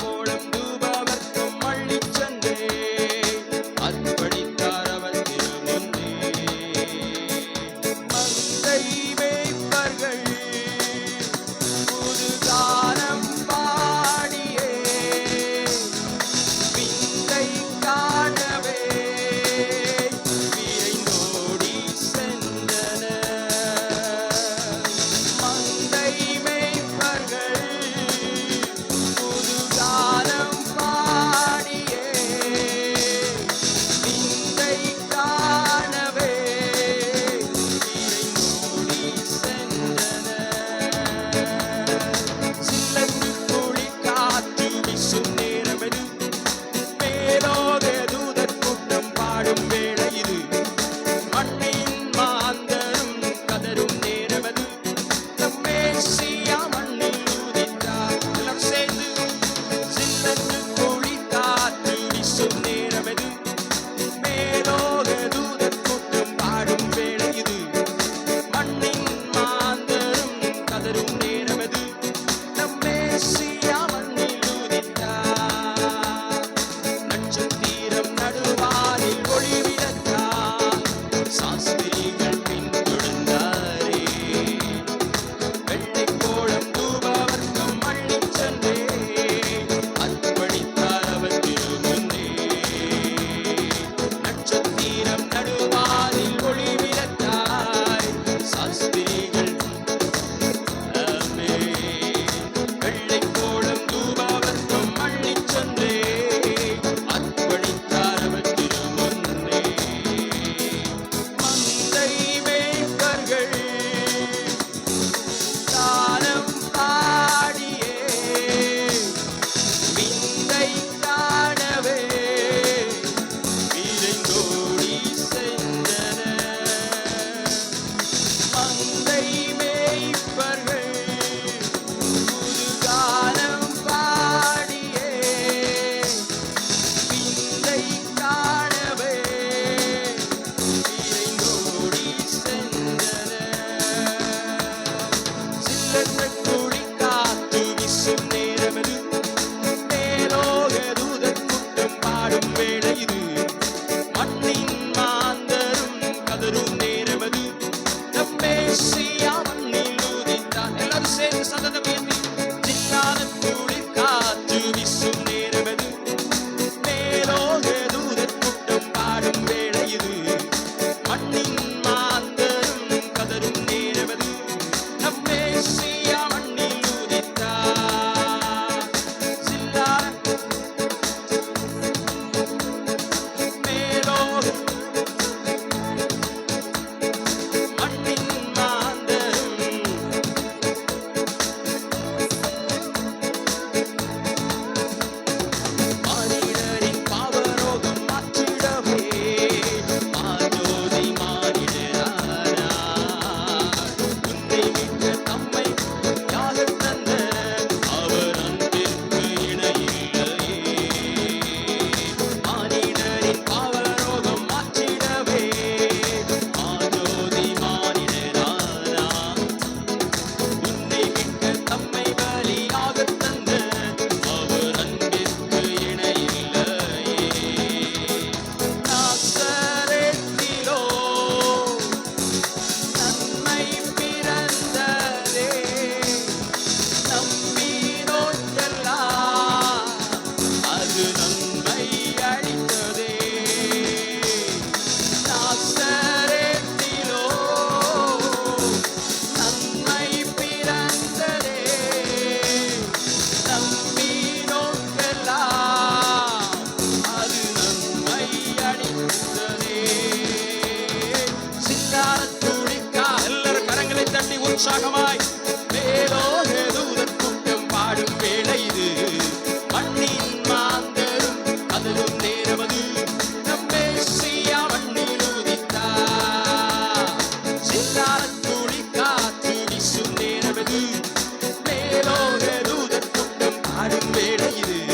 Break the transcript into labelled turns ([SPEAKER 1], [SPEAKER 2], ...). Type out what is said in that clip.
[SPEAKER 1] கோலம் தூபவர்க்கம் அள்ளிச் சென்றே அர்ப்பணித்தார் அவர் திருமுன்னே. மந்தை மேய்ப்பர்கள் புது கானம் பாடியே விந்தை காணவே விரைந்தோடி சென்றனர். மந்தை மேய்ப்பர்கள் புது கானம் பாடியே விந்தை காணவே விரைந்தோடி சென்றனர். சில்லென்று குளிர் காற்று வீசும் நேரமெது மேலோக தூதர் கூட்டம் பாடும் வேளை இது. மண்ணின் மாந்தரும் கதரும் நேரமெது நம் மேசியா மண்ணில் உதித்தார். எல்லாம் சேர்ந்து சில்லென்று குளிர் காற்று வீசும் நேரமெது மேலோக தூதர் கூட்டம் பாடும் வேளை இது. மண்ணின் மாந்தரும் கதரும் நேரமெது நம் மேசியா மண்ணில் உதித்தார். நட்சத்திரம் நடுவானில் ஒளி விளக்கார். சாஸ்திரிகள் பின்தொடர்ந்தாரே. வெள்ளைக் கோலம் தூபவர்க்கம் அள்ளிச் சென்றே அர்ப்பணித்தார் அவர் திருமுன்னே. நட்சத்திரம் நடுவானில் ஒளி விளக்காய். சாஸ்திரிகள் வெள்ளைக் கோலம் தூபவர்க்கம் அள்ளிச் சென்றே அர்ப்பணித்தார் அவர் திருமுன்னே. மந்தை மேய்ப்பர்கள் கானம் பாடியே விந்தை காணவே விரைந்தோடி சென்றனர். மந்தை மேய்ப்பர்கள் புது கானம் பாடியே விந்தை காணவே விரைந்தோடி சென்றனர். சில்லென்ற குளிர் காற்று வீசும் நேரமெது மேலோக தூதர் கூட்டம் பாடும் வேளை இது. மண்ணின் மாந்தரும் கதரும் நேரமெது நம் மேசியா மண்ணில் உதித்தார். எல்லாரும் சேர்ந்து சத்தம் ஏற்றி சில்லான குளிர் காற்று வீசும் நேரமெது மேலோக தூதர் கூட்டம் பாடும் வேளை இது. மண்ணின் மாந்தரும் கதரும் நேரமெது நம் மேசியா மண்ணில் உதித்தார். சில்லான மேலோக மண்ணின் மாந்தரும் மானிடரின் பாவரோகம் மாற்றிடவே மாஜோதி மானிடரானார். உன்னை மீட்க தம்மை யாகத் தந்த அவர் அன்பிற்கு இணையில்லையே. மானிடரின் பாவரோகம் மாற்றிடவே மாஜோதி மானிடரானார். உன்னை மீட்க தம்மை பலியாகத் தந்த அவர் அன்பிற்கு இணையில்லையே. நாசரேத்திலோ நன்மை பிறந்ததே நம்பினோர்க்கெல்லாம் அது நன்மை அளித்ததே. நாசரேத்திலோ நன்மை பிறந்ததே நம்பினோர்க்கெல்லாம் அது நன்மை அளித்ததே. சிங்கார துணிக்கா எல்லாரும் கரங்களை தட்டி உற்சாகமாய் மேலோக தூதர் கூட்டம் பாடும் வேளை இது. மண்ணின் மாந்தரும் கதரும் நேரமது நம் மேசியா மண்ணில் உதித்தார். சிங்கார துணிக்காற்று வீசும் நேரமது மேலோக தூதர் கூட்டம் பாடும் வேளை இது.